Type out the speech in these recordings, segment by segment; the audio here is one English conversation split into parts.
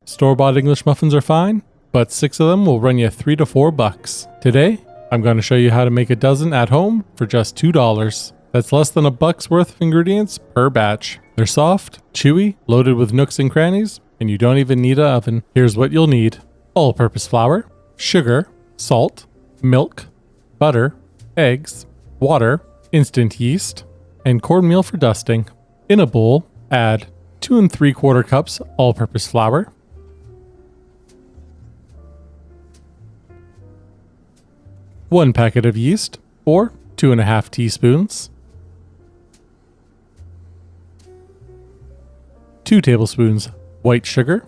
Store-bought English muffins are fine, but 6 of them will run you $3 to $4. Today, I'm going to show you how to make a dozen at home for just $2. That's less than $1's worth of ingredients per batch. They're soft, chewy, loaded with nooks and crannies, and you don't even need an oven. Here's what you'll need. All-purpose flour, sugar, salt, milk, butter, eggs, water, instant yeast, and cornmeal for dusting. In a bowl, add 2 3/4 cups all-purpose flour, 1 packet of yeast, or 2½ teaspoons, 2 tablespoons white sugar,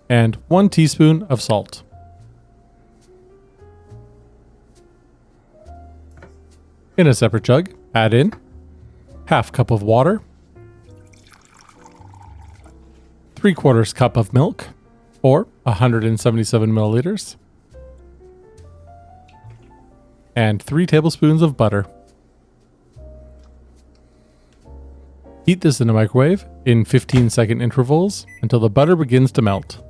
and 1 teaspoon of salt. In a separate jug, add in ½ cup of water, 3/4 cup of milk, or 177 milliliters, and 3 tablespoons of butter. Heat this in a microwave in 15-second intervals until the butter begins to melt.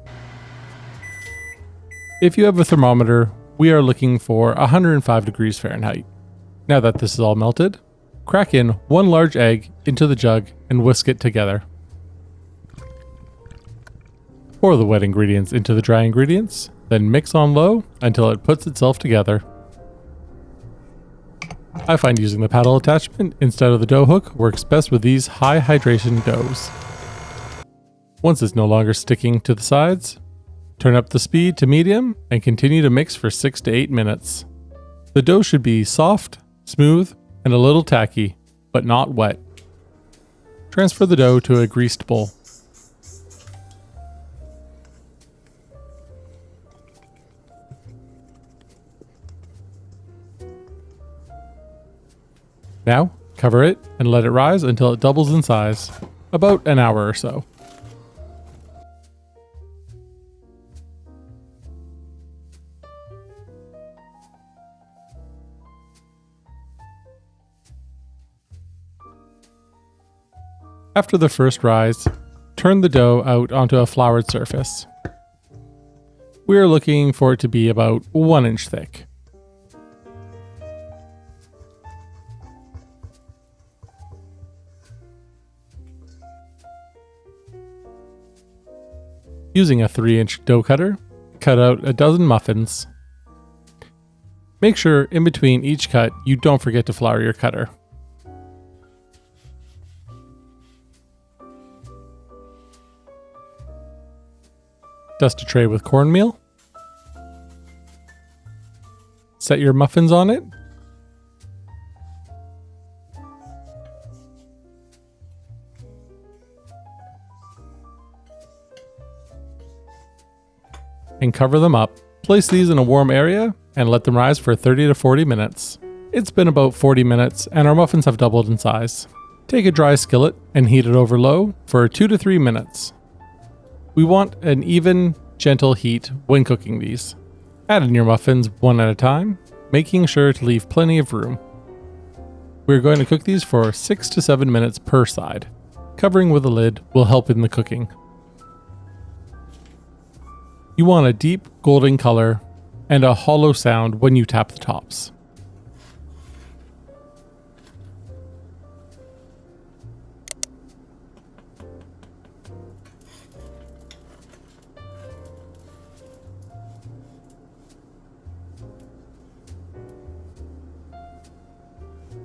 If you have a thermometer, we are looking for 105 degrees Fahrenheit. Now that this is all melted, crack in 1 large egg into the jug and whisk it together. Pour the wet ingredients into the dry ingredients, then mix on low until it puts itself together. I find using the paddle attachment instead of the dough hook works best with these high hydration doughs. Once it's no longer sticking to the sides, turn up the speed to medium and continue to mix for 6 to 8 minutes. The dough should be soft, smooth, and a little tacky, but not wet. Transfer the dough to a greased bowl. Now, cover it and let it rise until it doubles in size, about an hour or so. After the first rise, turn the dough out onto a floured surface. We are looking for it to be about 1 inch thick. Using a 3-inch dough cutter, cut out a dozen muffins. Make sure in between each cut you don't forget to flour your cutter. Dust a tray with cornmeal. Set your muffins on it. And cover them up. Place these in a warm area and let them rise for 30 to 40 minutes. It's been about 40 minutes and our muffins have doubled in size. Take a dry skillet and heat it over low for 2 to 3 minutes. We want an even, gentle heat when cooking these. Add in your muffins one at a time, making sure to leave plenty of room. We're going to cook these for 6 to 7 minutes per side. Covering with a lid will help in the cooking. You want a deep golden color and a hollow sound when you tap the tops.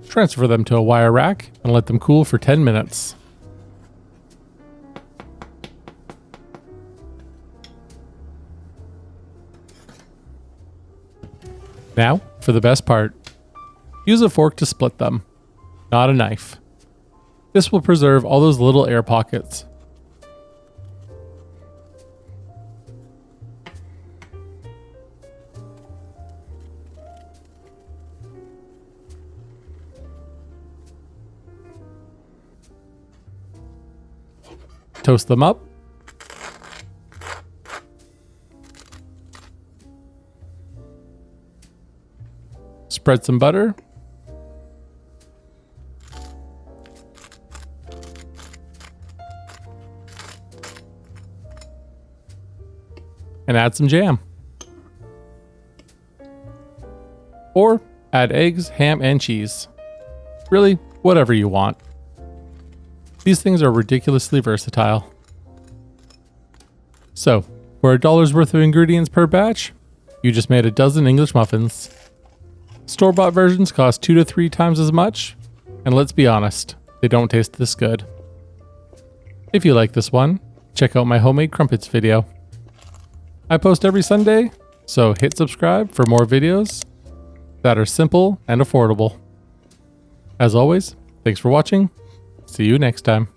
Transfer them to a wire rack and let them cool for 10 minutes. Now, for the best part. Use a fork to split them, not a knife. This will preserve all those little air pockets. Toast them up. Spread some butter. and add some jam. Or add eggs, ham, and cheese. Really, whatever you want. These things are ridiculously versatile. So, for $1 worth of ingredients per batch, you just made a dozen English muffins. Store-bought versions cost 2 to 3 times as much, and let's be honest, they don't taste this good. If you like this one, check out my homemade crumpets video. I post every Sunday, so hit subscribe for more videos that are simple and affordable. As always, thanks for watching. See you next time.